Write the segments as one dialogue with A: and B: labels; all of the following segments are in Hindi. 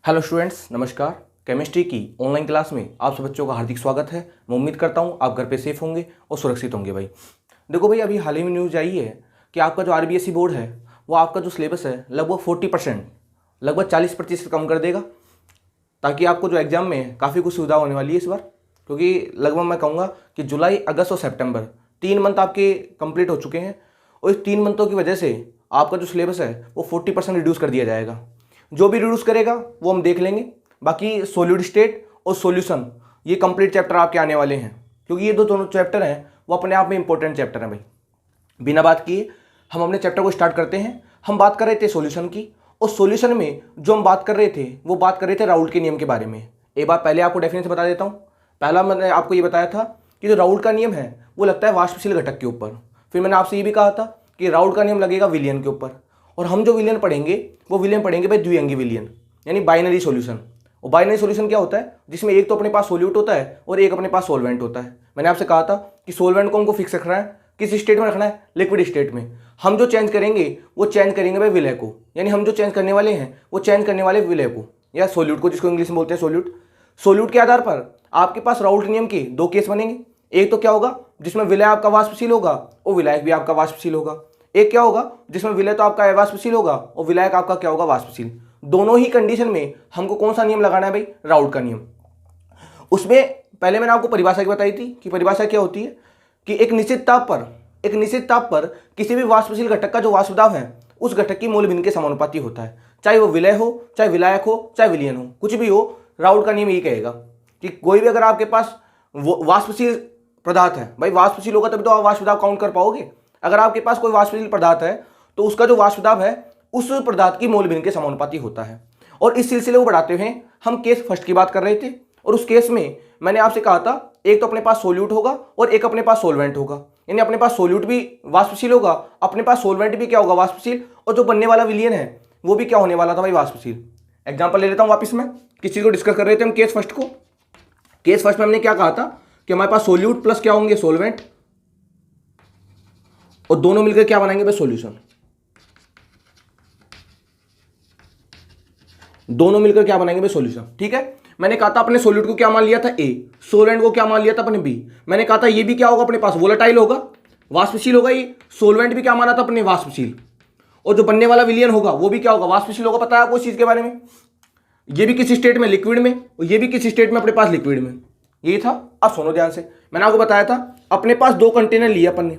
A: हेलो स्टूडेंट्स, नमस्कार। केमिस्ट्री की ऑनलाइन क्लास में आप सब बच्चों का हार्दिक स्वागत है। मैं उम्मीद करता हूँ आप घर पे सेफ होंगे और सुरक्षित होंगे। भाई देखो भाई, अभी हाल ही में न्यूज़ आई है कि आपका जो आरबीएसई बोर्ड है वो आपका जो सिलेबस है लगभग 40%, लगभग 40% कम कर देगा, ताकि आपको जो एग्ज़ाम में काफ़ी कुछ सुविधा होने वाली है इस बार। क्योंकि लगभग मैं कहूँगा कि जुलाई, अगस्त और सितंबर 3 मंथ आपके कंप्लीट हो चुके हैं, और इस 3 मंथों की वजह से आपका जो सिलेबस है वो 40% रिड्यूस कर दिया जाएगा। जो भी रिड्यूस करेगा वो हम देख लेंगे। बाकी सॉलिड स्टेट और सॉल्यूशन ये कंप्लीट चैप्टर आपके आने वाले हैं, क्योंकि ये दोनों चैप्टर हैं वो अपने आप में इंपॉर्टेंट चैप्टर हैं। भाई बिना बात किए हम अपने चैप्टर को स्टार्ट करते हैं। हम बात कर रहे थे सॉल्यूशन की, और सॉल्यूशन में जो हम बात कर रहे थे वो बात कर रहे थे राउल्ट के नियम के बारे में। एक बार पहले आपको डेफिनेशन बता देता हूँ। पहला मैंने आपको ये बताया था कि जो राउल्ट का नियम है वो लगता है वाष्पशील घटक के ऊपर। फिर मैंने आपसे ये भी कहा था कि राउल्ट का नियम लगेगा विलयन के ऊपर, और हम जो विलयन पढ़ेंगे वो विलयन पढ़ेंगे भाई द्विअंगी विलयन, यानी बाइनरी सॉल्यूशन। और बाइनरी सॉल्यूशन क्या होता है, जिसमें एक तो अपने पास सोल्यूट होता है और एक अपने पास सॉल्वेंट होता है। मैंने आपसे कहा था कि सॉल्वेंट को हमको फिक्स रखना है, किस स्टेट में रखना है, लिक्विड स्टेट में। हम जो चेंज करेंगे वो चेंज करेंगे भाई विलय को, यानी हम जो चेंज करने वाले हैं वो चेंज करने वाले विलय को या सोल्यूट को, जिसको इंग्लिश में बोलते हैं सोल्यूट। सोल्यूट के आधार पर आपके पास राउल्ट नियम के दो केस बनेंगे। एक तो क्या होगा जिसमें विलय आपका वाष्पशील होगा और विलायक भी आपका वाष्पशील होगा। एक क्या होगा जिसमें विलय तो आपका अवाष्पशील होगा और विलायक आपका क्या होगा, वाष्पशील। दोनों ही कंडीशन में हमको कौन सा नियम लगाना है भाई, राउल्ट का नियम। उसमें पहले मैंने आपको परिभाषा की बताई थी कि परिभाषा क्या होती है कि एक निश्चित ताप पर किसी भी वाष्पशील घटक का जो वाष्प दाब है उस घटक की मोल भिन्न के समानुपाती होता है, चाहे वो विलय हो, चाहे विलायक हो, चाहे विलयन हो, कुछ भी हो। राउल्ट का नियम ये कहेगा कि कोई भी अगर आपके पास वाष्पशील पदार्थ है, भाई वाष्पशील होगा तभी तो आप वाष्प दाब काउंट कर पाओगे। अगर आपके पास कोई वाष्पशील पदार्थ है तो उसका जो वाष्प दाब है उस पदार्थ की मोल भिन्न के समानुपाती होता है। और इस सिलसिले को बढ़ाते हुए हम केस फर्स्ट की बात कर रहे थे, और उस केस में मैंने आपसे कहा था एक तो अपने पास सोल्यूट होगा और एक अपने पास सोल्वेंट होगा, यानी अपने पास सोल्यूट भी वाष्पशील होगा, अपने पास सोल्वेंट भी क्या होगा, वाष्पशील, और जो बनने वाला विलयन है वो भी क्या होने वाला था भाई, वाष्पशील। एग्जाम्पल ले लेता हूं वापिस, में किस चीज को डिस्कस कर रहे थे हम, केस फर्स्ट को। केस फर्स्ट में हमने क्या कहा था कि हमारे पास सोल्यूट प्लस क्या होंगे, सोल्वेंट, और दोनों मिलकर क्या बनाएंगे भाई, सॉल्यूशन। दोनों मिलकर क्या बनाएंगे भाई, सॉल्यूशन। ठीक है, मैंने कहा था अपने सोल्यूट को क्या मान लिया था, ए, सोल्वेंट को क्या मान लिया था अपने, बी। मैंने कहा था ये भी क्या होगा अपने पास, वोलेटाइल होगा, वाष्पशील होगा। ये सोल्वेंट भी क्या माना था अपने, वाष्पशील। और जो बनने वाला विलयन होगा वो भी क्या होगा, वाष्पशील होगा। पता है आपको इस चीज के बारे में, ये भी किस स्टेट में, लिक्विड में, और ये भी किस स्टेट में अपने पास, लिक्विड में। ये था। अब सुनो ध्यान से, मैंने आपको बताया था अपने पास दो कंटेनर लिए अपन ने,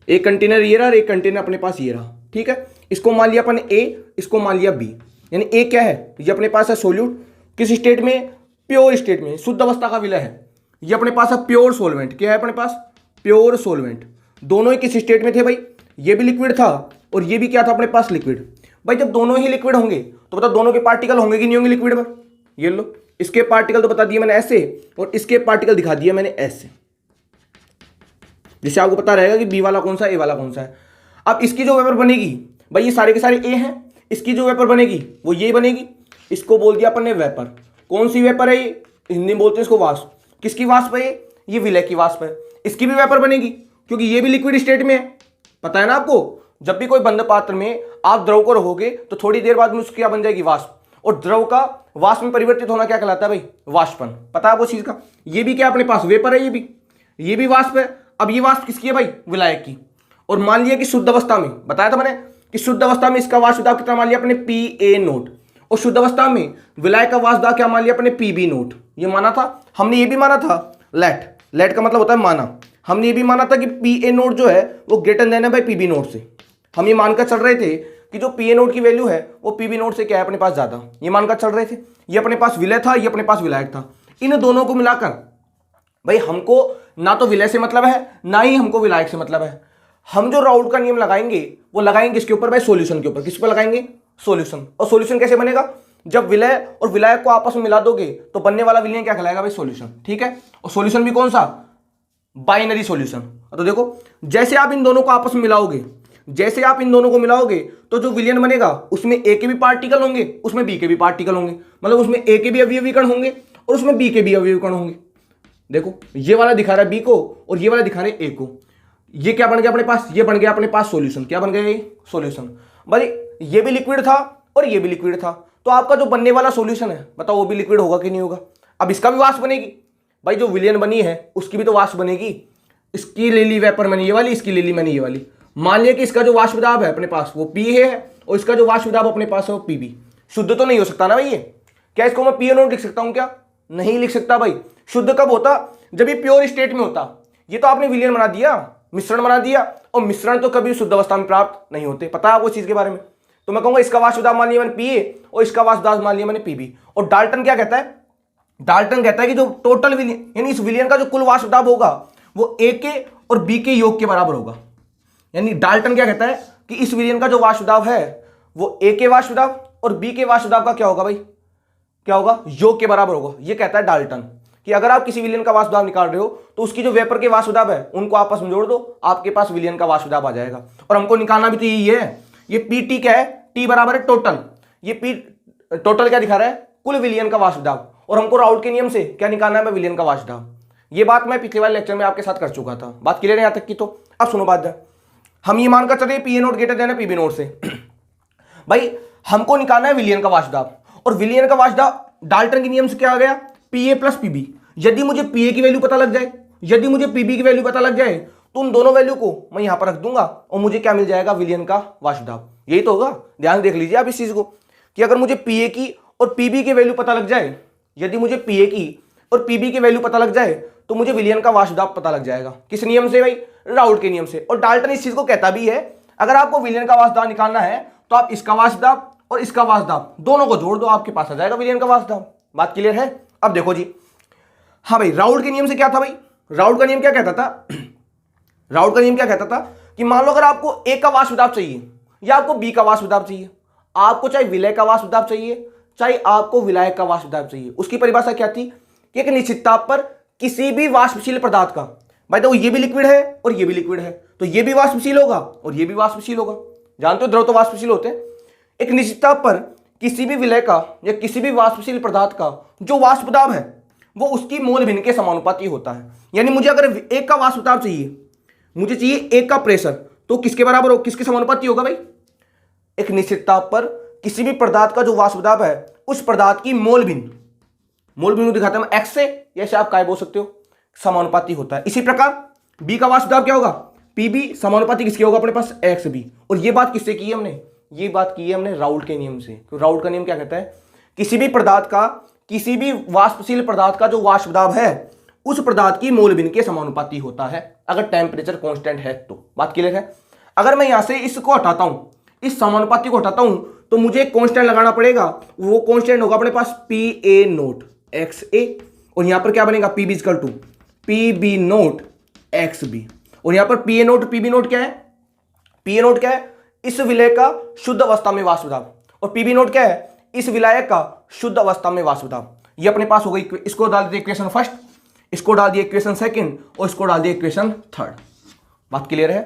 A: एक कंटेनर ये रहा और एक कंटेनर अपने पास ये रहा। ठीक है, इसको मान लिया अपन ए, इसको मान लिया बी। यानी ए क्या है, ये अपने पास है सोल्यूट, किस स्टेट में, प्योर स्टेट में, शुद्ध अवस्था का विलय है। ये अपने पास है प्योर सोल्वेंट, क्या है अपने पास, प्योर सोल्वेंट। दोनों ही किस स्टेट में थे भाई, ये भी लिक्विड था और ये भी क्या था अपने पास, लिक्विड। भाई जब दोनों ही लिक्विड होंगे तो बताओ दोनों के पार्टिकल होंगे कि नहीं होंगे लिक्विड में। ये लो, इसके पार्टिकल तो बता दिए मैंने ऐसे, और इसके पार्टिकल दिखा दिए मैंने ऐसे, जिससे आपको पता रहेगा कि बी वाला कौन सा, ए वाला कौन सा है। अब इसकी जो वेपर बनेगी भाई, ये सारे के सारे ए हैं, इसकी जो वेपर बनेगी वो ये बनेगी। इसको बोल दिया अपन ने वेपर। कौन सी वेपर है ये, हिंदी में बोलते हैं इसको वाष्प। किसकी वाष्प है ये विलय की वाष्प है। इसकी भी वेपर बनेगी क्योंकि ये भी लिक्विड स्टेट में है। पता है ना आपको, जब भी कोई बंद पात्र में आप द्रव को रखोगे तो थोड़ी देर बाद में उसकी क्या बन जाएगी, वाष्प। और द्रव का वाष्प में परिवर्तित होना क्या कहलाता है भाई, वाष्पन। पता है वो चीज का। ये भी क्या अपने पास वेपर है, ये भी वाष्प है। अब ये वाष्प किसकी है भाई, विलायक की। और मान लिया कि शुद्ध अवस्था में, बताया था मैंने कि शुद्ध अवस्था में इसका वाष्प दाब कितना मान लिया अपने, Pa0, और शुद्ध अवस्था में विलायक का वाष्प दाब क्या मान लिया अपने, Pb0। ये माना था हमने, ये भी माना था लेट का मतलब होता है माना। हमने ये भी माना था कि Pa0 जो है वो ग्रेटर देन है भाई Pb0 से। हम ये मानकर चल रहे थे कि जो Pa0 की वैल्यू है वो Pb0 से क्या है अपने पास ज्यादा, ये मानकर चल रहे थे। ये अपने पास विलय था, ये अपने पास विलायक था। इन दोनों को मिलाकर भाई हमको ना तो विलय से मतलब है ना ही हमको विलायक से मतलब है। हम जो राउल्ट का नियम लगाएंगे वो लगाएंगे इसके ऊपर भाई, सॉल्यूशन के ऊपर। किस पर लगाएंगे, सॉल्यूशन। और सॉल्यूशन कैसे बनेगा, जब विलय और विलायक को आपस में मिला दोगे तो बनने वाला विलयन क्या कहलाएगा भाई, सॉल्यूशन। ठीक है, और सॉल्यूशन भी कौन सा, बाइनरी सॉल्यूशन। तो देखो जैसे आप इन दोनों को आपस में मिलाओगे, तो जो विलयन बनेगा उसमें ए के भी पार्टिकल होंगे, उसमें बी के भी पार्टिकल होंगे। मतलब उसमें ए के भी अवयवी कण होंगे और उसमें बी के भी अवयवी कण होंगे। देखो ये वाला दिखा रहा है बी को और ये वाला दिखा रहा है ए को। ये क्या बन गया अपने पास, ये बन गया अपने पास सॉल्यूशन। क्या बन गया ये, सॉल्यूशन। भाई ये भी लिक्विड था और ये भी लिक्विड था, तो आपका जो बनने वाला सॉल्यूशन है बताओ वो भी लिक्विड होगा कि नहीं होगा। अब इसका भी वाष्प बनेगी भाई, जो विलयन बनी है उसकी भी तो वाष्प बनेगी। इसकी ले ली वेपर मैंने ये वाली, इसकी ले ली मैंने ये वाली। मान लिया कि इसका जो वाष्प दाब है अपने पास वो पी है और इसका जो वाष्प दाब अपने पास है वो पीबी। शुद्ध तो नहीं हो सकता ना भाई ये। क्या इसको मैं पी नोट लिख सकता हूं क्या? नहीं लिख सकता भाई। शुद्ध कब होता? जब ये प्योर स्टेट में होता। ये तो आपने विलयन बना दिया, मिश्रण बना दिया, और मिश्रण तो कभी शुद्ध अवस्था में प्राप्त नहीं होते। पता है आपको चीज के बारे में। तो मैं कहूंगा इसका वाष्प दाब मान लिया मैंने पीए और इसका वाष्प दाब मान लिया मैंने पीबी। और डाल्टन क्या कहता है? डाल्टन कहता है कि जो टोटल विलयन यानी इस विलयन का जो कुल वाष्प दाब होगा वो ए के और बी के योग के बराबर होगा। यानी डाल्टन क्या कहता है कि इस विलयन का जो वाष्प दाब है वो ए के वाष्प दाब और बी के वाष्प दाब का क्या होगा भाई? क्या होगा? योग के बराबर होगा। ये कहता है डाल्टन कि अगर आप किसी विलयन का वाष्प दाब निकाल रहे हो तो उसकी जो वेपर के वाष्प दाब है उनको आपस में जोड़ दो, आपके पास विलयन का वाष्प दाब आ जाएगा। और हमको निकालना भी तो यही है। ये पी टी क्या है? टी बराबर है टोटल। ये पी टोटल क्या दिखा रहा है? कुल विलयन का वाष्प दाब। और हमको राउल्ट के नियम से क्या निकालना है? विलयन का वाष्प दाब। ये बात मैं पिछले वाले लेक्चर में आपके साथ कर चुका था। बात क्लियर है यहां तक की? तो अब सुनो बात। हम ये मानकर चले P A naught greater than PB naught से भाई हमको निकालना है विलयन का वाष्प दाब। और विलयन का वाष्प दाब डाल्टन के नियम से क्या आ गया? P A plus PB. यदि मुझे पी ए की वैल्यू पता लग जाए, यदि मुझे पीबी की वैल्यू पता लग जाए, तो उन दोनों वैल्यू को मैं यहां पर रख दूंगा और मुझे क्या मिल जाएगा? विलयन का वाष्प दाब। यही तो होगा। ध्यान देख लीजिए आप इस चीज को कि अगर मुझे पी ए की और पीबी की वैल्यू पता लग जाए, यदि मुझे पी ए की और पीबी की वैल्यू पता लग जाए तो मुझे विलयन का वाष्प दाब पता लग जाएगा। किस नियम से भाई? राउल्ट के नियम से। और डाल्टन इस चीज को कहता भी है अगर आपको विलयन का वाष्प दाब निकालना है तो आप इसका वाष्प दाब और इसका वाष्प दाब दोनों को जोड़ दो, आपके पास आ जाएगा विलयन का वाष्प दाब। बात क्लियर है? अब देखो जी, हाँ भाई, राउल्ट के नियम से क्या था भाई? राउल्ट का नियम क्या कहता था? राउल्ट का नियम क्या कहता था कि मान लो अगर आपको ए का वाष्प दाब चाहिए या आपको बी का वाष्प दाब चाहिए, आपको चाहे विलय का वाष्प दाब चाहिए चाहे आपको विलायक का वाष्प दाब चाहिए, उसकी परिभाषा क्या थी कि एक निश्चित ताप पर किसी भी वाष्पशील पदार्थ का, भाई तो ये भी लिक्विड है और ये भी लिक्विड है तो ये भी वाष्पशील होगा और ये भी वाष्पशील होगा। जानते हो द्रव तो वाष्पशील होते हैं। एक निश्चित ताप पर किसी भी विलय का या किसी भी वाष्पशील पदार्थ का जो वाष्प दाब है वो उसकी मोल भिन्न के समानुपाती होता है। यानी मुझे अगर एक का वाष्प दाब चाहिए, मुझे चाहिए एक का प्रेशर, तो किसके बराबर हो? किसके समानुपाती होगा भाई? एक निश्चित ताप पर किसी भी पदार्थ का जो वाष्प दाब है उस पदार्थ की मोल भिन्न दिखाते हैं एक्स से, ऐसे आप काय बोल सकते हो, समानुपाती होता है। इसी प्रकार बी का वाष्प दाब क्या होगा? पीबी समानुपाती किसके होगा? अपने पास एक्स बी। और ये बात किससे की है हमने? ये बात की है हमने राउल्ट के नियम से। तो राउल्ट का नियम क्या कहता है? किसी भी पदार्थ का, किसी भी वाष्पशील पदार्थ का जो वाष्प दाब है उस पदार्थ की मोल भिन्न के समानुपाती होता है अगर टेम्परेचर कांस्टेंट है तो। बात क्लियर है? अगर मैं यहां से इसको हटाता हूं, इस समानुपाती को हटाता हूं, तो मुझे एक कांस्टेंट लगाना पड़ेगा। वो कांस्टेंट होगा अपने पास P A naught X A, और यहां पर क्या बनेगा? P B equal to P B naught X B. और यहां पर P A naught P B naught क्या है? पी ए नोट क्या है? इस विलय का शुद्ध अवस्था में वाष्प दाब। और पी बी नोट क्या है? इस विलायक का शुद्ध अवस्था में वाष्प दाब। ये अपने पास हो गई। इसको डाल दिया इक्वेशन फर्स्ट, इसको डाल दिया इक्वेशन सेकंड और इसको डाल दिया इक्वेशन थर्ड। बात क्लियर है?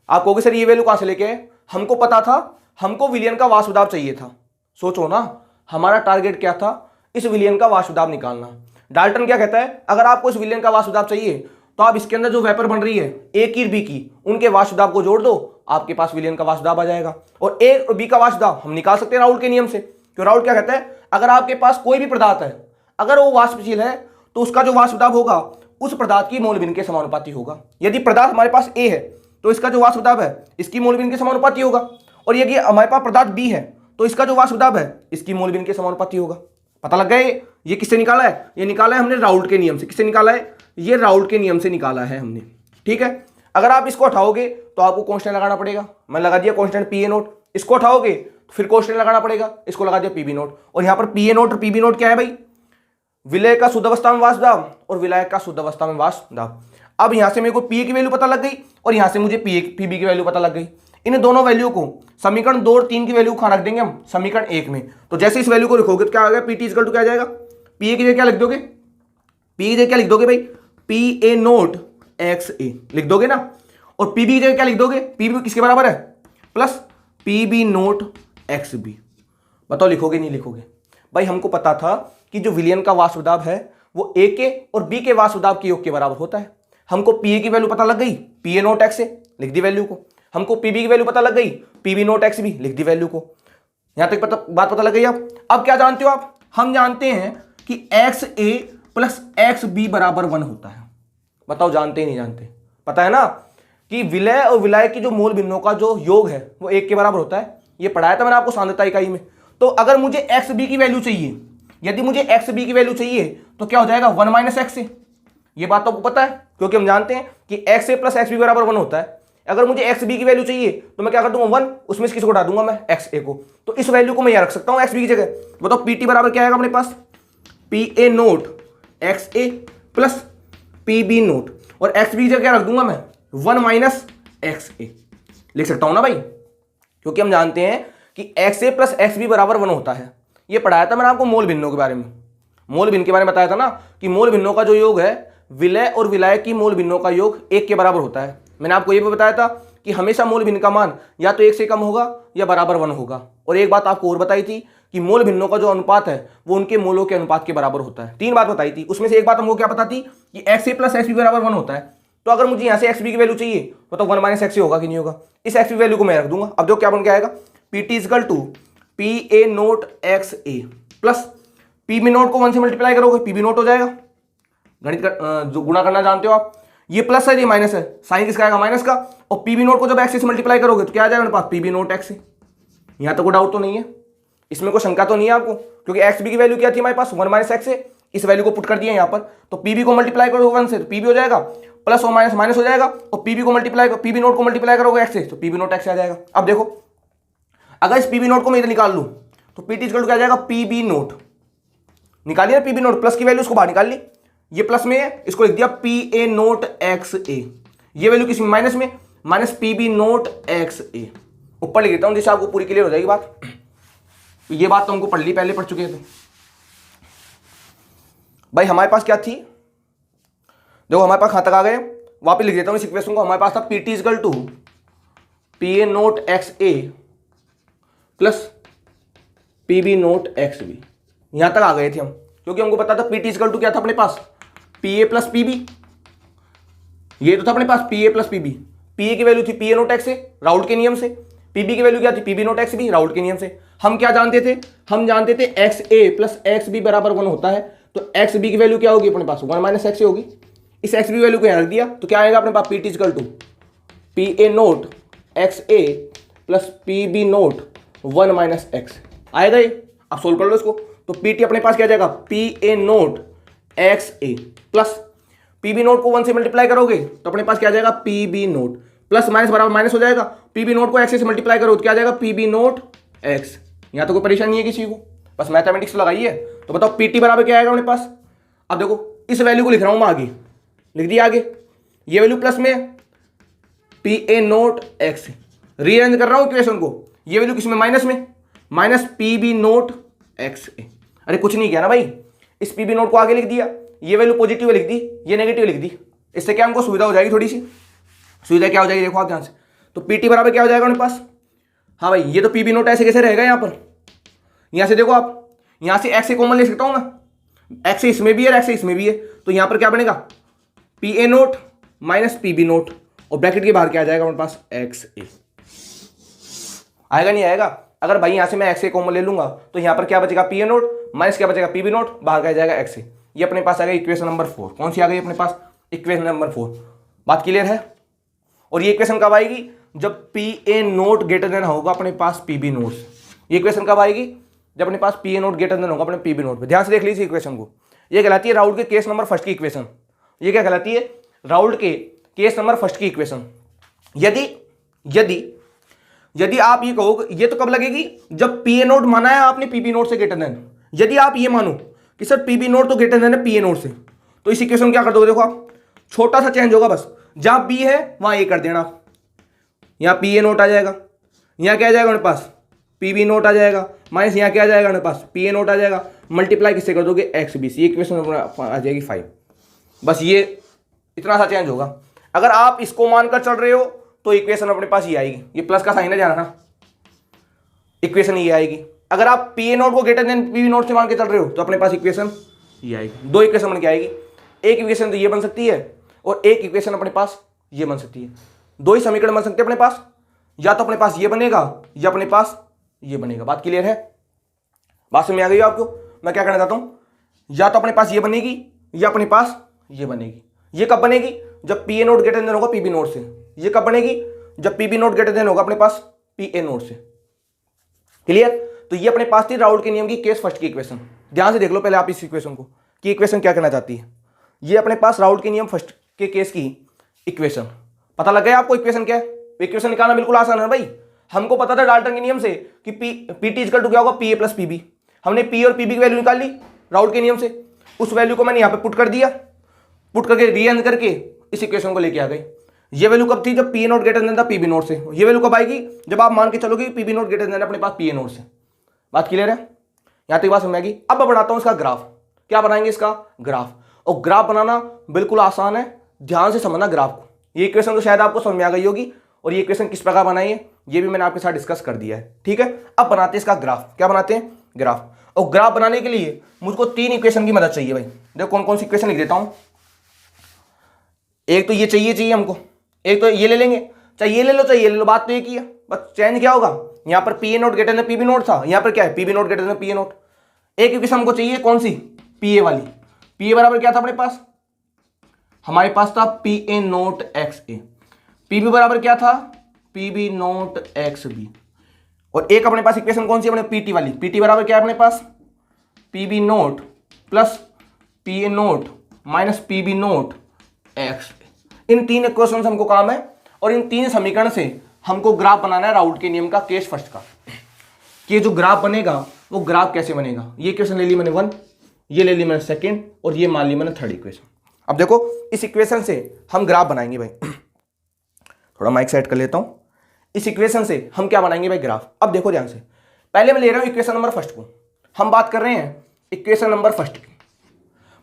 A: आप कहोगे सर ये वैल्यू कहां से लेके आए? हमको पता था हमको विलयन का वाष्प दाब चाहिए था। सोचो ना, हमारा टारगेट क्या था? इस विलयन का वाष्प दाब निकालना। डाल्टन क्या कहता है? अगर आपको इस विलयन का वाष्प दाब चाहिए तो आप इसके अंदर जो वेपर बन रही है ए की बी की, उनके वाष्प दाब को जोड़ दो, आपके पास विलयन का वाष्प दाब आ जाएगा। और ए और बी का वाष्प दाब हम निकाल सकते हैं राउल्ट के नियम से। क्यों? राउल्ट क्या कहता है? अगर आपके पास कोई भी पदार्थ है, अगर वो वाष्पशील है तो उसका जो वाष्प दाब होगा उस पदार्थ की मोल भिन्न के समानुपाती होगा। यदि पदार्थ हमारे पास ए है तो इसका जो वाष्प दाब है इसकी मोल भिन्न के समानुपाती होगा। और यदि हमारे पास पदार्थ बी है तो इसका जो वाष्प दाब है इसकी मोल भिन्न के समानुपाती होगा। पता लग गया? ये किससे निकाला है? ये निकाला है हमने राउल्ट के नियम से। किससे निकाला है? ये राउल्ट के नियम से निकाला है हमने। ठीक है? अगर आप इसको हटाओगे तो आपको कांस्टेंट लगाना पड़ेगा। मैं लगा दिया कांस्टेंट पी ए नोट। इसको हटाओगे तो फिर कांस्टेंट लगाना पड़ेगा, इसको लगा दिया पी बी नोट। और यहां पर पी ए नोट और पी बी नोट क्या है भाई? विलय का शुद्ध अवस्था में वाष्प दाब और विलायक का शुद्ध अवस्था में वाष्प दाब। अब यहां से मेरे को पी ए की वैल्यू पता लग गई और यहां से मुझे पी बी की वैल्यू पता लग गई। इन दोनों वैल्यू को समीकरण 2 और 3 की वैल्यू कहां रख देंगे हम? समीकरण 1 में। तो जैसे इस वैल्यू को लिखोगे तो क्या आएगा? पी टी इक्वल टू क्या आ जाएगा? पी ए की जगह क्या लिख दोगे? पी की जगह क्या लिख दोगे भाई? पी ए नोट एक्स ए लिख दोगे ना। और पी बी की जगह क्या लिख दोगे? पी बी किसके बराबर है? Plus P B naught X B. बताओ लिखोगे नहीं लिखोगे? भाई हमको पता था कि जो विलयन का वाष्प दाब है वो ए के और बी के वाष्प दाब के योग के बराबर होता है। हमको पी ए की वैल्यू पता लग गई, पी ए नोट एक्स ए लिख दी वैल्यू को। हमको पी बी की वैल्यू पता लग गई, P B naught X B लिख दी वैल्यू को। यहां तक बात पता लग गई आप। अब क्या जानते हो आप, हम जानते हैं कि x A plus x B बराबर 1 होता है। बताओ जानते ही नहीं जानते? पता है ना कि विलय और विलय की जो मूल भिन्नों का जो योग है वो 1 के बराबर होता है। ये पढ़ाया था मैंने आपको सांद्रता इकाई में। तो अगर मुझे एक्स बी की वैल्यू चाहिए, यदि मुझे एक्स बी की वैल्यू चाहिए तो क्या हो जाएगा 1 माइनस एक्स ए। ये बात तो आपको पता है क्योंकि हम जानते हैं कि x A plus x B बराबर 1 होता है। अगर मुझे एक्स बी की वैल्यू चाहिए तो मैं क्या कर दूंगा 1, उसमें से किसको हटा दूंगा मैं एक्स ए को। तो इस वैल्यू को मैं यहां रख सकता हूं एक्स बी की जगह। बताओ पी टी बराबर क्या आएगा अपने पास, P A naught X A plus P B naught, और एक्स बी की जगह क्या रख दूंगा मैं 1 माइनस एक्स ए। लिख सकता हूं ना भाई, क्योंकि हम जानते हैं कि x A plus x B बराबर 1 होता है। ये पढ़ाया था मैंने आपको मोल भिन्नों के बारे में। मोल भिन्न के बारे में बताया था ना कि मोल भिन्नों का जो योग है विलय और विलय की मोल भिन्नों का योग 1 के बराबर होता है। मैंने आपको ये भी बताया था कि हमेशा मोल भिन्न का मान या तो 1 से कम होगा या बराबर 1 होगा। और एक बात आपको और बताई थी कि मोल भिन्नों का जो अनुपात है वो उनके मोलों के अनुपात के बराबर होता है। 3 बात बताई थी, उसमें से एक बात हमको क्या पता थी कि x A plus x B बराबर 1 होता है। तो अगर मुझे यहां से एक्स बी की वैल्यू चाहिए तो 1 माइनस एक्स होगा कि नहीं होगा। इस एक्स बी वैल्यू को मैं रख दूंगा। अब जो क्या बन के आएगा, P T equal to P A naught X A plus P B naught को 1 से मल्टीप्लाई करोगे पी बी नोट हो जाएगा। गणित का जो गुणा करना जानते हो आप, ये प्लस है ये माइनस है, साइन किसका आएगा माइनस का। और पी बी नोट को जब एक्स से मल्टीप्लाई करोगे तो क्या आ जाएगा मेरे पास पी बी नोट एक्स। यहां तक कोई डाउट तो नहीं है, इसमें कोई शंका तो नहीं है आपको, क्योंकि एक्स बी की वैल्यू क्या थी हमारे पास 1 माइनस एक्स है। इस वैल्यू को पुट कर दिया यहाँ पर, तो पी बी को मल्टीप्लाई करोगे 1 से तो पी बी हो जाएगा, प्लस और माइनस माइनस हो जाएगा, और पी बी को मल्टीप्लाई पी बी नोट को मल्टीप्लाई करोगे एक्स से तो पी बी नोट एक्स आ जाएगा। अब देखो अगर इस पी बी नोट को मैं इधर निकाल लूं तो पी टी इक्वल क्या आ जाएगा पी बी नोट, निकालिए ना पी बी नोट, प्लस की वैल्यू उसको बाहर निकाल ली, ये प्लस में है इसको लिख दिया P A naught X A, ये वैल्यू किस में माइनस में, minus P B naught X A. ऊपर लिख देता हूं जिससे आपको पूरी क्लियर हो जाएगी बात। ये बात तो हमको पढ़ ली, पहले पढ़ चुके थे भाई। हमारे पास क्या थी, देखो हमारे पास कहां तक आ गए, वापस लिख देता हूं इस इक्वेशन को। हमारे पास था P T equal to P A naught X A plus P B naught X B. यहां तक आ गए थे हम, क्योंकि हमको पता था पी टी इक्वल टू क्या था अपने पास P A plus P B. ये तो था अपने पास P A plus P B. P A की वैल्यू थी P A naught X A Raoult के नियम से, पी बी की वैल्यू क्या थी P B naught X B Raoult के नियम से। हम क्या जानते थे, हम जानते थे x A plus x B बराबर 1 होता है। तो एक्स बी की वैल्यू क्या होगी अपने पास 1 माइनस एक्स होगी। इस एक्स बी वैल्यू को यहां रख दिया तो क्या आएगा अपने पास P T equal to P A naught X A plus P B naught 1 minus X आएगा। ये आप सोल्व कर लो इसको, तो पी टी अपने पास क्या जाएगा P A naught X A plus P B naught को 1 से मल्टीप्लाई करोगे तो अपने पास क्या जाएगा P B naught, plus minus बराबर माइनस हो जाएगा, पी बी नोट को एक्स से मल्टीप्लाई करो तो क्या जाएगा पी बी नोट एक्स। यहां तो कोई परेशानी नहीं है किसी को, बस मैथमेटिक्स लगाइए। तो बताओ पी टी बराबर क्या आएगा अपने पास। अब देखो इस वैल्यू को लिख रहा हूं मैं आगे, लिख दिया आगे, ये वैल्यू प्लस में P A naught x, rearrange कर रहा हूं इक्वेशन को, ये वैल्यू किसमें माइनस में, minus P B naught X A. अरे कुछ नहीं किया ना भाई, इस पी बी नोट को आगे लिख दिया, ये वैल्यू पॉजिटिव लिख दी, ये नेगेटिव लिख दी। इससे क्या हमको सुविधा हो जाएगी, थोड़ी सी सुविधा क्या हो जाएगी देखो आप ध्यान से। तो पी टी बराबर क्या हो जाएगा अपने पास, हाँ भाई ये तो पी बी नोट ऐसे कैसे रहेगा यहाँ पर, यहाँ से देखो आप, यहाँ से एक्स ए कॉमन ले सकता हूँ मैं, एक्स इसमें भी है एक्स इसमें भी है, तो यहाँ पर क्या बनेगा P A naught minus P B naught, और ब्रैकेट के बाहर क्या आ जाएगा अपने पास एक्स ए। आएगा नहीं आएगा। अगर भाई यहाँ से मैं एक्स ए कॉमन ले लूंगा तो यहाँ पर क्या बचेगा पी ए नोट माइनस क्या बचेगा पी बी नोट, बाहर क्या जाएगा एक्स ए। ये अपने पास आ गई इक्वेशन नंबर 4। कौन सी आ गई अपने पास, इक्वेशन नंबर 4। बात क्लियर है। और ये इक्वेशन कब आएगी, जब P A naught greater than होगा अपने पास पी बी नोट। ये इक्वेशन कब आएगी, जब अपने पास P A naught greater than होगा अपने पी बी नोट पे। ध्यान से देख लीजिए इक्वेशन को, ये कहलाती है राउल्ट के केस नंबर फर्स्ट की इक्वेशन। ये क्या कहलाती है, राउल्ट के केस नंबर फर्स्ट की इक्वेशन। यदि यदि यदि आप ये कहोगे, ये तो कब लगेगी, जब पी ए नोट माना है आपने पी बी नोट से ग्रेटर देन। यदि आप ये मानो कि सर पी बी नोट तो ग्रेटर देन है पी ए नोट से, तो इस इक्वेशन क्या कर दोगे, देखो आप छोटा सा चेंज होगा बस, जहां बी है वहां ए कर देना, यहां पी ए नोट आ जाएगा, यहां क्या आ जाएगा मेरे पास पी बी नोट आ जाएगा, माइनस यहां क्या आ जाएगा मेरे पास पी ए नोट आ जाएगा, मल्टीप्लाई किससे कर दोगे एक्स बी से। ये इक्वेशन आ जाएगी 5। बस ये इतना सा चेंज होगा। अगर आप इसको मानकर चल रहे हो तो इक्वेशन अपने पास ये आएगी, ये प्लस का साइन है जाना ना, इक्वेशन ये आएगी। अगर आप पी ए नोट को greater than P B naught से मान के चल रहे हो तो अपने पास इक्वेशन ये आएगी। 2 इक्वेशन बन के आएगी, एक इक्वेशन तो ये बन सकती है और एक इक्वेशन अपने पास ये बन सकती है। 2 ही समीकरण बन सकते हैं अपने पास, या तो अपने पास ये बनेगा या अपने पास ये बनेगा। बात क्लियर है? बात समझ में आ गई आपको? मैं क्या कहना चाहता हूँ, या तो अपने पास ये बनेगी या अपने पास ये बनेगी। ये कब बनेगी? जब P A naught greater than होगा पी बी नोट से। ये कब बनेगी? जब P B naught greater than होगा अपने पास पी ए नोट से। क्लियर? तो ये अपने पास थी राउल्ट के नियम की केस फर्स्ट की इक्वेशन। ध्यान से देख लो पहले आप इस इक्वेशन को कि इक्वेशन क्या कहना चाहती है। ये अपने पास राउल्ट के नियम फर्स्ट के केस की इक्वेशन। पता लग गया आपको इक्वेशन क्या है? इक्वेशन निकालना बिल्कुल आसान है भाई। हमको पता था डाल्टन के नियम से कि पी टी इक्वल टू क्या होगा, P A plus P B. हमने पी और पी बी की वैल्यू निकाल ली राउल्ट के नियम से। उस वैल्यू को मैंने यहाँ पे पुट कर दिया, पुट करके रीअरेंज करके इस इक्वेशन को लेके आ गई। ये वैल्यू कब थी? जब P A naught greater then था पी बी नोट से। ये वैल्यू कब आएगी? जब आप मान के चलोगे P B naught greater than अपने पास पी ए नोट से। बात क्लियर है? यहां तक बात समझ आएगी। अब मैं बनाता हूं इसका ग्राफ। क्या बनाएंगे? इसका ग्राफ। और ग्राफ बनाना बिल्कुल आसान है, ध्यान से समझना ग्राफ को। ये इक्वेशन तो शायद आपको समझ में आ गई होगी, और ये इक्वेशन किस प्रकार बनाई है ये भी मैंने आपके साथ डिस्कस कर दिया है। ठीक है, अब बनाते हैं इसका ग्राफ। क्या बनाते हैं? ग्राफ। और ग्राफ बनाने के लिए मुझको 3 इक्वेशन की मदद चाहिए भाई। देखो कौन कौन सी इक्वेशन लिख देता हूं। एक तो ये चाहिए हमको, एक तो ये ले लेंगे, चाहे ये ले लो चाहे ये ले लो, बात तो एक ही है। बस चेंज क्या होगा, यहां पर P A naught greater than P B naught था, यहां पर क्या है P B naught greater than P A naught. एक इक्वेशन हमको चाहिए कौन सी? पी ए वाली। पी ए बराबर क्या था अपने पास? हमारे पास था P A naught X A. P B बराबर क्या था? P B naught X B. और एक अपने पास इक्वेशन कौन सी अपने पी टी वाली। पी टी बराबर क्या है अपने पास? P B naught plus P A naught minus P B naught X. इन 3 इक्वेशन से हमको काम है, और इन 3 समीकरण से हमको ग्राफ बनाना है राउल्ट के नियम का केस फर्स्ट का। कि जो ग्राफ बनेगा वो ग्राफ कैसे बनेगा। ये इक्वेशन ले ली मैंने 1, ये ले ली मैंने सेकंड, और ये मान ली मैंने थर्ड इक्वेशन। अब देखो इस इक्वेशन से हम ग्राफ बनाएंगे भाई। थोड़ा माइक सेट कर लेता हूं। इस इक्वेशन से हम क्या बनाएंगे भाई? ग्राफ। अब देखो ध्यान से, पहले मैं ले रहा हूं इक्वेशन नंबर फर्स्ट को। हम बात कर रहे हैं इक्वेशन नंबर फर्स्ट की।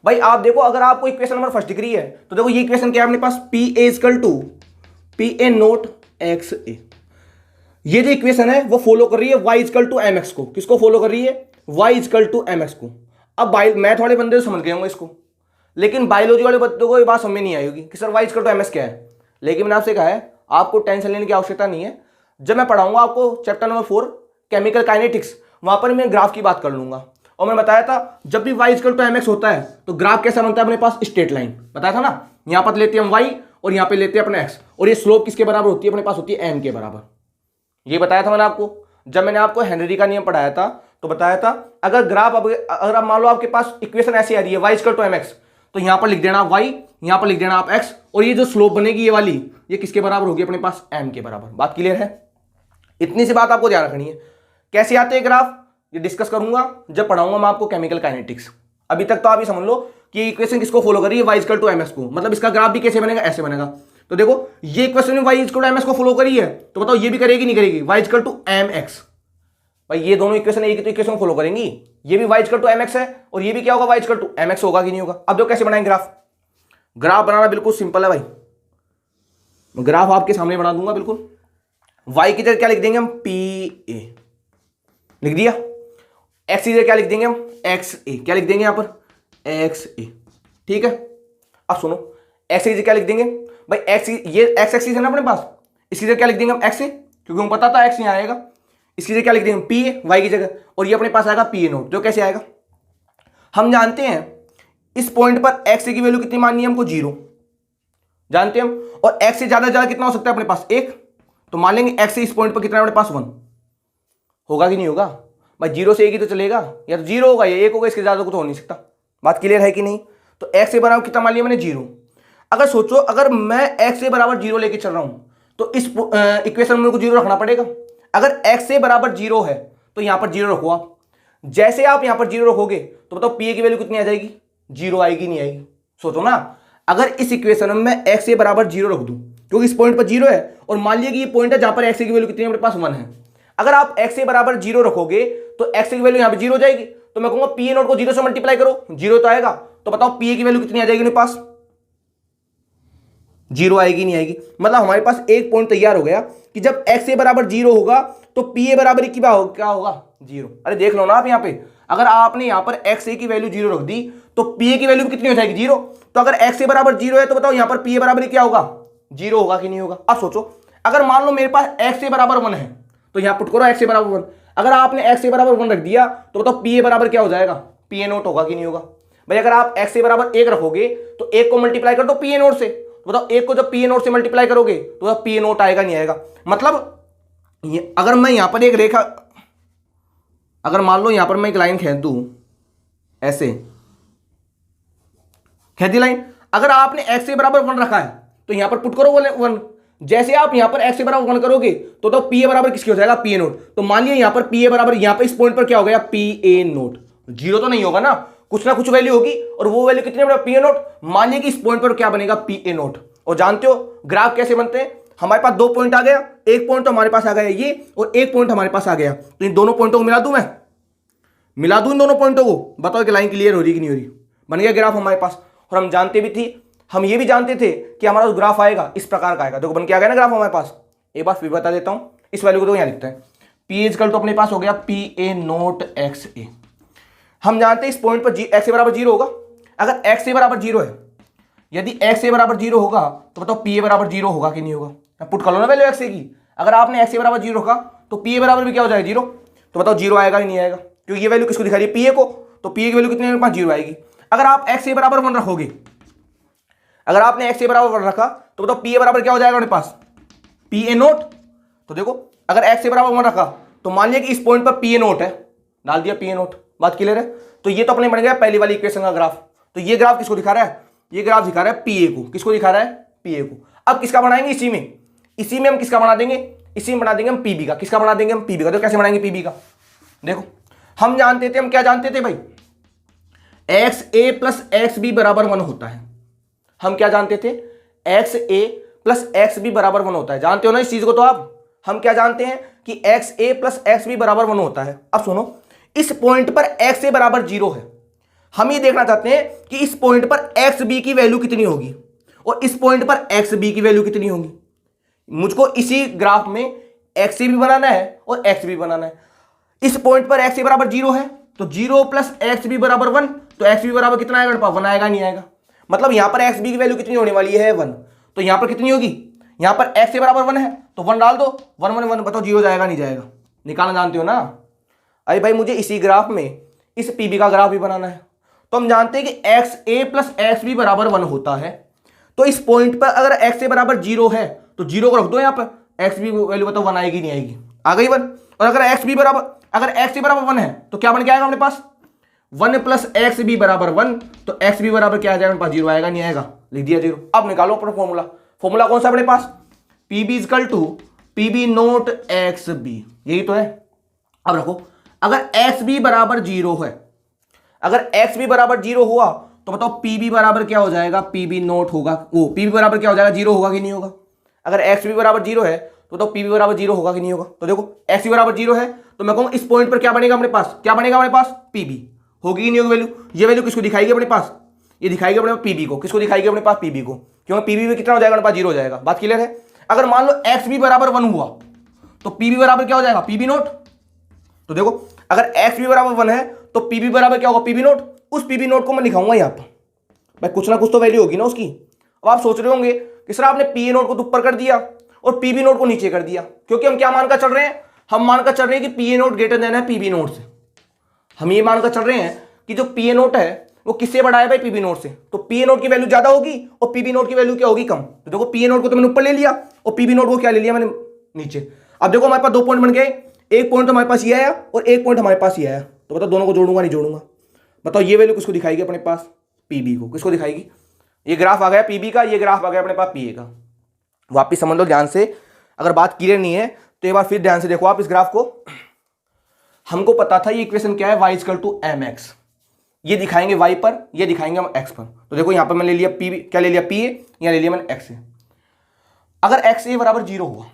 A: भाई आप देखो, अगर आपको इक्वेशन नंबर फर्स्ट दिख रही है तो देखो ये इक्वेशन क्या है अपने पास? P A equal to P A naught X A. ये जो इक्वेशन है वो फॉलो कर रही है y equal to M X को। किसको फॉलो कर रही है? y equal to M X को। अब मैथ वाले बंदे तो समझ गए होंगे इसको, लेकिन बायोलॉजी वाले बच्चों को ये बात समझ में नहीं आएगी कि sir y equal to M X क्या है। लेकिन मैंने आपसे कहा है आपको टेंशन लेने की आवश्यकता नहीं है। जब मैं पढ़ाऊंगा आपको चैप्टर नंबर 4 केमिकल काइनेटिक्स, वहां पर मैं ग्राफ की बात कर लूंगा। और मैं बताया था जब भी y equal to M X होता है तो ग्राफ कैसा बनता है अपने पास? Straight line. बताया था ना, यहां पर लेते हैं हम y और यहां पे लेते हैं अपने x, और ये स्लोप किसके बराबर होती है अपने पास? होती है m के बराबर। ये बताया था मैंने आपको जब मैंने आपको हेनरी का नियम पढ़ाया था। तो बताया था अगर ग्राफ अगर आप मान लो आपके पास इक्वेशन ऐसी आ रही है y equal to M X, तो यहां पर लिख देना आप y, यहां पर लिख देना आप x, और ये जो स्लोप बनेगी ये वाली, ये किसके बराबर होगी अपने पास? m के बराबर। बात क्लियर है? इतनी सी बात आपको ध्यान रखनी है। कैसे आते हैं ग्राफ ये डिस्कस करूंगा जब पढ़ाऊंगा मैं आपको केमिकल काइनेटिक्स। अभी तक तो आप ये समझ लो कि इक्वेशन किसको फॉलो कर रही है? y equal to M X को। मतलब इसका ग्राफ भी कैसे बनेगा? ऐसे बनेगा। तो देखो ये equation y equal to M X को फॉलो करी है, तो बताओ ये भी करेगी नहीं करेगी? y equal to M X. भाई ये दोनों इक्वेशन एक ही तो इक्वेशन फॉलो करेंगी। ये भी y equal to M X है, और ये भी क्या होगा? y equal to M X होगा कि नहीं होगा? अब देखो कैसे बनाएंगे ग्राफ। ग्राफ बनाना बिल्कुल सिंपल है भाई। ग्राफ आपके सामने बना दूंगा बिल्कुल। y की जगह क्या लिख देंगे हम? पी ए लिख दिया। x की जगह क्या लिख देंगे हम? एक्स ए। क्या लिख देंगे यहां पर? एक्स ए। ठीक है, अब सुनो x की जगह क्या लिख देंगे भाई? x, ये x एक्सिस है ना अपने पास, इसकी जगह क्या लिख देंगे हम? x ए, क्योंकि हमें पता था x यहां आएगा। इसकी जगह क्या लिख देंगे? पी ए, y की जगह, और ये अपने पास आएगा पी ए नोट। जो कैसे आएगा हम जानते हैं, इस पॉइंट पर x ए की वैल्यू कितनी माननी है हमको? 0 जानते हैं हम। और x से ज्यादा कितना हो सकता है अपने पास? 1। तो मान लेंगे x से इस पॉइंट पर कितना है अपने पास? 1 होगा कि नहीं होगा भाई? 0 से 1 ही तो चलेगा, या तो 0 होगा या 1 होगा, इसके ज्यादा को तो हो नहीं सकता। बात क्लियर है कि नहीं? तो x से बराबर कितना मान लिया मैंने? 0। अगर सोचो अगर मैं x से बराबर 0 लेके चल रहा हूं तो इस इक्वेशन में मेरे को 0 रखना पड़ेगा। अगर x से बराबर 0 है तो यहां पर 0 रखो आप। जैसे आप यहां पर 0 रखोगे तो बताओ पी ए की वैल्यू कितनी आ जाएगी? 0 आएगी नहीं आएगी? सोचो ना, अगर इस इक्वेशन में मैं x से बराबर 0 रख दूं, क्योंकि इस पॉइंट पर 0 है, और मान लिया कि ये पॉइंट है जहां पर x की वैल्यू कितनी है मेरे पास? 1 है। अगर आप x से बराबर 0 रखोगे तो x की वैल्यू यहां पे 0 हो जाएगी। तो मैं कहूंगा पी ए नोट को 0 से मल्टीप्लाई करो, 0 तो आएगा। तो बताओ पी ए की वैल्यू कितनी आ जाएगी मेरे पास? 0 आएगी नहीं आएगी? मतलब हमारे पास एक पॉइंट तैयार हो गया कि जब x से बराबर 0 होगा तो पी ए बराबर क्या होगा? 0। अरे देख लो ना आप, यहां पे अगर आपने यहां पर x ए की वैल्यू 0 रख दी तो पी ए की वैल्यू कितनी हो जाएगी? 0। तो अगर x से बराबर 0 है तो बताओ यहां पर पी ए बराबर क्या होगा? 0 होगा कि नहीं होगा? अब सोचो अगर मान लो मेरे पास x से बराबर 1 है तो यहां पुट करो x से बराबर 1। अगर आपने एक्स ए बराबर 1 रख दिया तो बताओ पी ए बराबर क्या हो जाएगा, पी ए नोट होगा कि नहीं होगा भाई। अगर आप एक्स ए बराबर 1 रखोगे तो 1 को मल्टीप्लाई कर दो पी ए नोट से, तो बताओ 1 को जब पी ए नोट से मल्टीप्लाई करोगे तो बताओ पी ए नोट आएगा नहीं आएगा। मतलब अगर मैं यहां पर एक रेखा, अगर मान लो यहां पर मैं एक लाइन खींच दूं, ऐसे खींच दी लाइन, अगर आपने एक्स ए बराबर 1 रखा है तो यहां पर पुट करो 1। जैसे आप यहां पर एक्स ए बराबर 1 करोगे तो पी ए बराबर किसकी हो जाएगा, पी ए नोट। तो मान लिया यहां पर पी ए बराबर, यहां पर इस पॉइंट पर क्या हो गया, पी ए नोट। जीरो तो नहीं होगा ना कुछ वैल्यू होगी, और वो वैल्यू कितनी बनेगा, पी ए नोट। मान लिया कि इस पॉइंट पर क्या बनेगा, पी ए नोट। और जानते हो ग्राफ कैसे बनते हैं, हमारे पास 2 पॉइंट आ गया, एक पॉइंट तो हमारे पास आ गया ये, और एक पॉइंट हमारे पास आ गया, तो इन दोनों पॉइंटों को मिला दूं, मैं मिला दूं इन दोनों पॉइंटों को, बताओ कि लाइन क्लियर हो रही कि नहीं हो रही। बन गया ग्राफ हमारे पास। और हम जानते भी थी, हम ये भी जानते थे कि हमारा जो ग्राफ आएगा इस प्रकार का आएगा। देखो बन के आ गया ना ग्राफ हमारे पास। एक बार फिर बता देता हूं, इस वैल्यू को तो यहां लिखते हैं, पी इजकल तो अपने पास हो गया पी ए नोट एक्स ए। हम जानते हैं इस पॉइंट पर एक्स ए बराबर 0 होगा। अगर एक्स ए बराबर 0 है, यदि एक्स ए बराबर 0 होगा तो बताओ पी ए बराबर 0 होगा कि नहीं होगा। पुट कर लो ना वैल्यू एक्स ए की। अगर आपने एक्स ए बराबर 0 रखा तो पी ए बराबर भी क्या हो जाएगा, 0। तो बताओ 0 आएगा कि नहीं आएगा, क्योंकि ये वैल्यू किसको दिखा रही है, पी ए को। तो पी ए की वैल्यू कितनी है, 0 आएगी। अगर आप एक्स ए बराबर 1 रखोगे, अगर आपने एक्स ए बराबर 1 रखा तो बताओ पी ए बराबर क्या हो जाएगा अपने पास, पी ए नोट। तो देखो अगर एक्स ए बराबर 1 रखा तो मान लिया कि इस पॉइंट पर पी ए नोट है, डाल दिया पी ए नोट। बात क्लियर है। तो ये तो अपने बन गया पहली वाली इक्वेशन का ग्राफ। तो ये ग्राफ किसको दिखा रहा है, ये ग्राफ दिखा रहा है पी ए को। किसको दिखा रहा है, पी ए को। अब किसका बनाएंगे, इसी में हम किसका बना देंगे, इसी में बना देंगे हम पीबी का। किसका बना देंगे हम, पीबी का। तो कैसे बनाएंगे पीबी का, देखो हम जानते थे, हम क्या जानते थे भाई, x A plus x B बराबर 1 होता है। हम क्या जानते थे, x A plus x B बराबर 1 होता है। जानते हो ना इस चीज को। तो आप हम क्या जानते हैं कि x A plus x B बराबर 1 होता है। अब सुनो, इस पॉइंट पर एक्स ए बराबर 0 है। हम ये देखना चाहते हैं कि इस पॉइंट पर एक्स बी की वैल्यू कितनी होगी और इस पॉइंट पर एक्स बी की वैल्यू कितनी होगी। मुझको इसी ग्राफ में एक्स ए भी बनाना है और एक्स बी बनाना है। इस पॉइंट पर एक्स ए बराबर 0 है तो 0 प्लस एक्स बी बराबर 1, तो एक्स बी बराबर कितना आएगा, 1 आएगा नहीं आएगा। मतलब यहां पर एक्स बी की वैल्यू कितनी होने वाली है, 1। तो यहां पर कितनी होगी, यहां पर एक्स ए बराबर 1 है तो 1 डाल दो, 1 1 1, बताओ 0 जाएगा नहीं जाएगा, निकालना जानते हो ना। अरे भाई मुझे इसी ग्राफ में इस पीबी का ग्राफ भी बनाना है। तो हम जानते हैं कि x A plus x B बराबर 1 होता है। तो इस पॉइंट पर अगर एक्स ए बराबर 0 है तो 0 को रख दो यहां पर, एक्स बी वैल्यू बताओ 1 आएगी नहीं आएगी, आ गई 1। और अगर एक्स बी बराबर, अगर एक्स ए बराबर 1 है तो क्या बन के आएगा अपने पास, 1 प्लस एक्स बी बराबर 1, तो एक्स बी बराबर क्या आ जाएगा अपने पास, 0 आएगा नहीं आएगा, लिख दिया 0। अब निकालो अपना फॉर्मूला। फॉर्मूला कौन सा अपने पास, P B equal to P B naught X B, यही तो है। अब रखो, अगर एक्स बी बराबर 0 है, अगर एक्स बी बराबर 0 हुआ तो बताओ पीबी बराबर क्या हो जाएगा, पीबी नोट होगा, वो पीबी बराबर क्या हो जाएगा, 0 होगा कि नहीं होगा। अगर एक्स बी बराबर 0 है तो बताओ पीबी बराबर 0 होगा कि नहीं होगा। तो देखो एक्स बी बराबर 0 है तो मैं कहूँ इस पॉइंट पर क्या बनेगा अपने पास, क्या बनेगा अपने पास, पीबी होगी कि नहीं होगी वैल्यू। ये वैल्यू किसको दिखाएगी अपने पास, ये दिखाएगी अपने पास पीबी को। किसको दिखाएगी अपने पास, पीबी को, क्योंकि पीबी में कितना हो जाएगा अपने पास, 0 हो जाएगा। बात क्लियर है। अगर मान लो एक्स बी बराबर 1 हुआ तो पीबी बराबर क्या हो जाएगा, पीबी नोट। तो देखो अगर एक्स बी बराबर 1 है तो पीबी बराबर क्या होगा, पीबी नोट। उस पीबी नोट को मैं लिखाऊंगा यहाँ पर, भाई कुछ ना कुछ तो वैल्यू होगी ना उसकी। अब आप सोच रहे होंगे कि सर आपने पी ए नोट को तो ऊपर कर दिया और पीबी नोट को नीचे कर दिया, क्योंकि हम क्या मानकर चल रहे हैं, हम मानकर चल रहे हैं कि P A naught greater then है पीबी नोट से। हम ये मानकर चल रहे हैं कि जो पी ए नोट है वो किससे बड़ा है भाई, पीबी नोट से। तो पी ए नोट की वैल्यू ज्यादा होगी और पीबी नोट की वैल्यू क्या होगी, कम। तो देखो पी ए नोट को तो मैंने ऊपर ले लिया और पीबी नोट को क्या ले लिया मैंने, नीचे। अब देखो हमारे पास 2 पॉइंट बन गए, एक पॉइंट हमारे पास ये आया और एक पॉइंट हमारे पास ये आया। तो बताओ दोनों को जोड़ूंगा नहीं जोड़ूंगा, बताओ ये वैल्यू किसको दिखाएगी अपने पास, पीबी को। किसको दिखाएगी, ये ग्राफ आ गया पीबी का, ये ग्राफ आ गया अपने पास पीए का। वापिस समझ लो ध्यान से, अगर बात क्लियर नहीं है तो एक बार फिर ध्यान से देखो आप इस ग्राफ को। हमको पता था ये इक्वेशन क्या है, y equal to M X. ये दिखाएंगे y पर, ये दिखाएंगे हम x पर। तो देखो यहां पर मैंने ले लिया पी, क्या ले लिया, पी ए, या ले लिया मैंने एक्स ए। अगर एक्स ए बराबर 0 हुआ,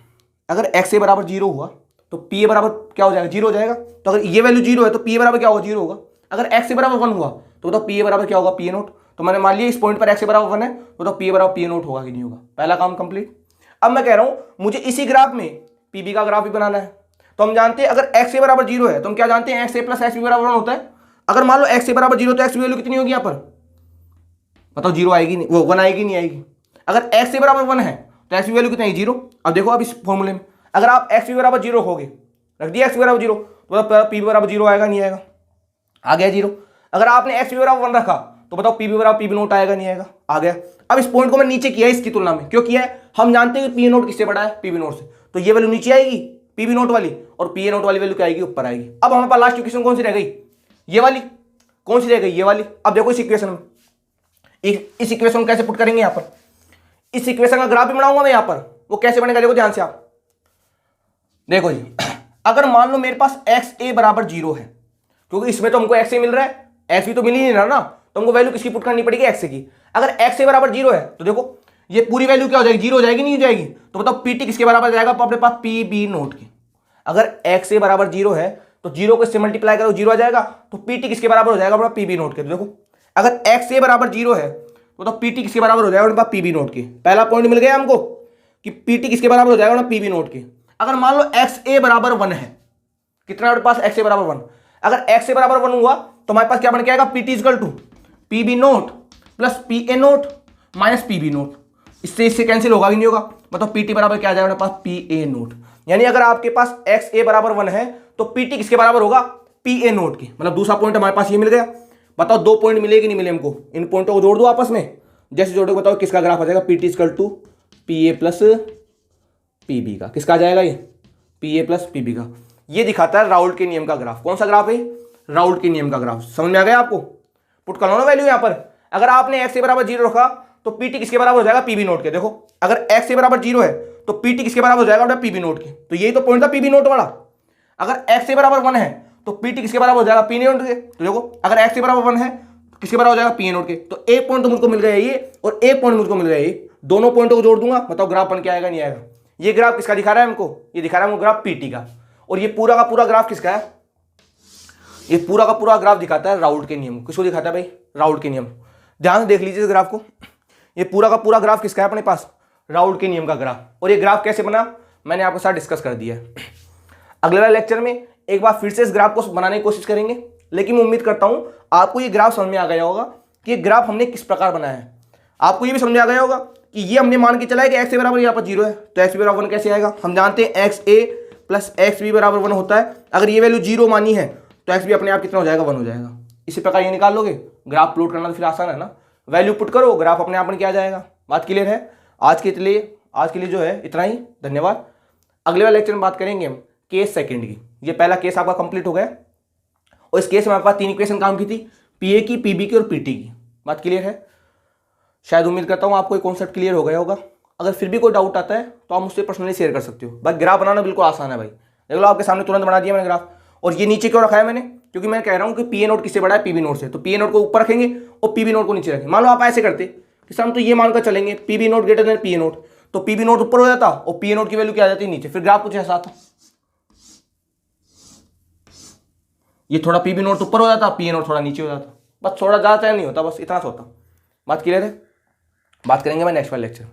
A: अगर एक्स ए बराबर 0 हुआ तो पी ए बराबर क्या हो जाएगा, 0 हो जाएगा। तो अगर ये वैल्यू 0 है तो पी ए बराबर क्या होगा, 0 होगा। अगर एक्स ए बराबर 1 हुआ तो बताओ पी ए बराबर क्या होगा, पी ए नोट। तो मैंने मान लिया इस पॉइंट पर एक्स ए बराबर 1 है तो बताओ पी ए बराबर पी ए नोट होगा कि नहीं होगा। पहला काम कंप्लीट। अब मैं कह रहा हूं मुझे इसी ग्राफ में पीबी का ग्राफ भी बनाना है। तो हम जानते हैं अगर एक्स ए बराबर 0 है तो हम क्या जानते हैं, x A plus x B बराबर 1 होता है। अगर मान लो एक्स ए बराबर 0 तो एक्स की वैल्यू कितनी होगी यहाँ पर, बताओ 0 आएगी नहीं, वो 1 आएगी नहीं आएगी। अगर एक्स ए बराबर 1 है तो एक्स की वैल्यू कितनी है, 0। अब देखो अब इस फॉर्मूले में अगर आप एक्स बराबर 0 रखोगे, रख दिया एक्स बराबर 0, तो बताओ पी बी बराबर 0 आएगा नहीं आएगा? आ गया 0। अगर आपने एक्स बी बराबर 1 रखा तो बताओ पी बी बराबर पी बी नोट आएगा नहीं आएगा? आ गया। अब इस पॉइंट को मैं नीचे किया है इसकी तुलना में, क्यों किया है? हम जानते हैं कि पी ए नोट किससे बड़ा है? पी बी नोट से। तो ये वैल्यू नीचे आएगी पी बी नोट वाली, और पी ए नोट वाली वैल्यू क्या आएगी? ऊपर आएगी। अब हमारे पास लास्ट इक्वेशन कौन सी रह गई? ये वाली। कौन सी रह गई? ये वाली। अब देखो इस इक्वेशन में, इस इक्वेशन को कैसे पुट करेंगे? यहां पर इस इक्वेशन का ग्राफ भी बनाऊंगा मैं यहां पर। वो कैसे बनेगा देखो ध्यान से आप देखो जी। अगर मान लो मेरे पास एक्स ए बराबर 0 है, क्योंकि इसमें तो हमको एक्स ए मिल रहा है, एक्स भी तो मिल ही नहीं रहा ना, तो हमको वैल्यू किसकी पुट करनी पड़ेगी? एक्स ए की। अगर एक्स ए बराबर 0 है तो देखो ये पूरी वैल्यू क्या हो जाएगी? 0 हो जाएगी नहीं हो जाएगी? तो बताओ पी टी किसके बराबर जाएगा अपने पास? पी बी नोट की। अगर एक्स ए बराबर 0 है तो 0 को इससे मल्टीप्लाई करो 0 आ जाएगा, तो पी टी किसके बराबर हो जाएगा अपना? पी बी नोट के। तो देखो अगर एक्स ए बराबर 0 है तो पी टी किसके बराबर हो जाएगा अपने पास? पी बी नोट के। पहला पॉइंट मिल गया हमको कि पी टी किसके बराबर हो जाएगा अपना? पी बी नोट के। अगर मान लो एक्स ए बराबर 1 है, कितना हमारे पास? एक्स ए बराबर 1। अगर एक्स ए बराबर 1 हुआ तो हमारे पास क्या बन के आएगा? P T equal to P B naught plus P A naught minus P B naught. इससे कैंसिल होगा भी नहीं होगा? मतलब पी टी बराबर क्या आ जाएगा हमारे पास? P A note. यानी अगर आपके पास एक्स ए बराबर 1 है तो पी टी किसके बराबर होगा? पी ए नोट की। मतलब दूसरा पॉइंट हमारे पास ये मिल गया। बताओ 2 पॉइंट मिले कि नहीं मिले हमको? इन पॉइंटों को जोड़ दो आपस में। जैसे जोड़ोगे बताओ किसका ग्राफ आ जाएगा? P T equal to P A plus P B का। किसका आ जाएगा ये? P A plus P B का। ये दिखाता है राउल्ट के नियम का ग्राफ। कौन सा ग्राफ है? राउल्ट के नियम का ग्राफ। समझ में आ गया आपको? पुट कर लो ना वैल्यू यहां पर। अगर आपने एक्स ए बराबर 0 रखा तो पी टी किसके बराबर हो जाएगा? पी बी नोट के। देखो अगर एक्स ए बराबर 0 है तो पी टी किसके बराबर हो जाएगा? पी बी नोट के। तो यही तो पॉइंट था पी बी नोट वाला। अगर एक्स ए बराबर 1 है तो पी टी किसके बराबर हो जाएगा? पी नोट के। तो देखो अगर एक्स ए बराबर 1 है तो किसके बराबर हो जाएगा? पी ए नोट के। तो एक पॉइंट तो मुझको मिल गया ये, और एक पॉइंट मुझको मिल गया ये। दोनों पॉइंटों को जोड़ दूंगा, बताओ ग्राफ बन के आएगा नहीं आएगा? ये ग्राफ किसका दिखा रहा है हमको? ये दिखा रहा है हमको ग्राफ पी टी का। और ये पूरा का पूरा ग्राफ किसका है? ये पूरा का पूरा ग्राफ दिखाता है राउल्ट के नियम। किसको दिखाता है भाई? राउल्ट के नियम। ध्यान से देख लीजिए इस ग्राफ को। ये पूरा का पूरा ग्राफ किसका है अपने पास? राउल्ट के नियम का ग्राफ। और ये ग्राफ कैसे बना मैंने आपके साथ डिस्कस कर दिया है। अगले वाले लेक्चर में एक बार फिर से इस ग्राफ को बनाने की कोशिश करेंगे, लेकिन मैं उम्मीद करता हूं आपको ये ग्राफ समझ में आ गया होगा कि ये ग्राफ हमने किस प्रकार बनाया है। आपको ये भी समझ में आ गया होगा कि ये हमने मान के चला है कि एक्स ए बराबर यहाँ पर 0 है, तो एक्स बी बराबर 1 कैसे आएगा? हम जानते हैं x A plus x B बराबर 1 होता है। अगर ये वैल्यू 0 मानी है तो एक्स बी अपने आप कितना हो जाएगा? 1 हो जाएगा। इसी प्रकार ये निकाल लोगे। ग्राफ प्लॉट करना तो फिर आसान है ना, वैल्यू पुट करो, ग्राफ अपने आप में क्या जाएगा। बात क्लियर है? आज के लिए जो है इतना ही। धन्यवाद। अगले वाले लेक्चर में बात करेंगे हम केस सेकंड की। ये पहला केस आपका कंप्लीट हो गया, और इस केस में हमारे पास 3 इक्वेशन काम की थी, पी ए की, पी बी की और पी टी की। बात क्लियर है? शायद उम्मीद करता हूँ आपको ये कॉन्सेप्ट क्लियर हो गया होगा। अगर फिर भी कोई डाउट आता है तो आप मुझसे पर्सनली शेयर कर सकते हो। बस ग्राफ बनाना बिल्कुल आसान है भाई। देख लो आपके सामने तुरंत बना दिया मैंने ग्राफ। और ये नीचे क्यों रखा है मैंने? क्योंकि मैं कह रहा हूँ कि पी ए नोट किससे बड़ा है? पी बी नोट से। तो पी ए नोट को ऊपर रखेंगे और पी बी नोट को नीचे रखेंगे। मान लो आप ऐसे करते कि सर हम तो ये मानकर चलेंगे P B naught greater than P A naught, तो पी बी नोट ऊपर हो जाता और पी ए नोट की वैल्यू क्या आ जाती है? नीचे। फिर ग्राफ कुछ ऐसा आता, ये थोड़ा पी बी नोट ऊपर हो जाता, पी ए नोट थोड़ा नीचे हो जाता। बस थोड़ा ज़्यादा टाइम नहीं होता, बस इतना सा होता। बात क्लियर है? बात करेंगे मैं नेक्स्ट वाले लेक्चर।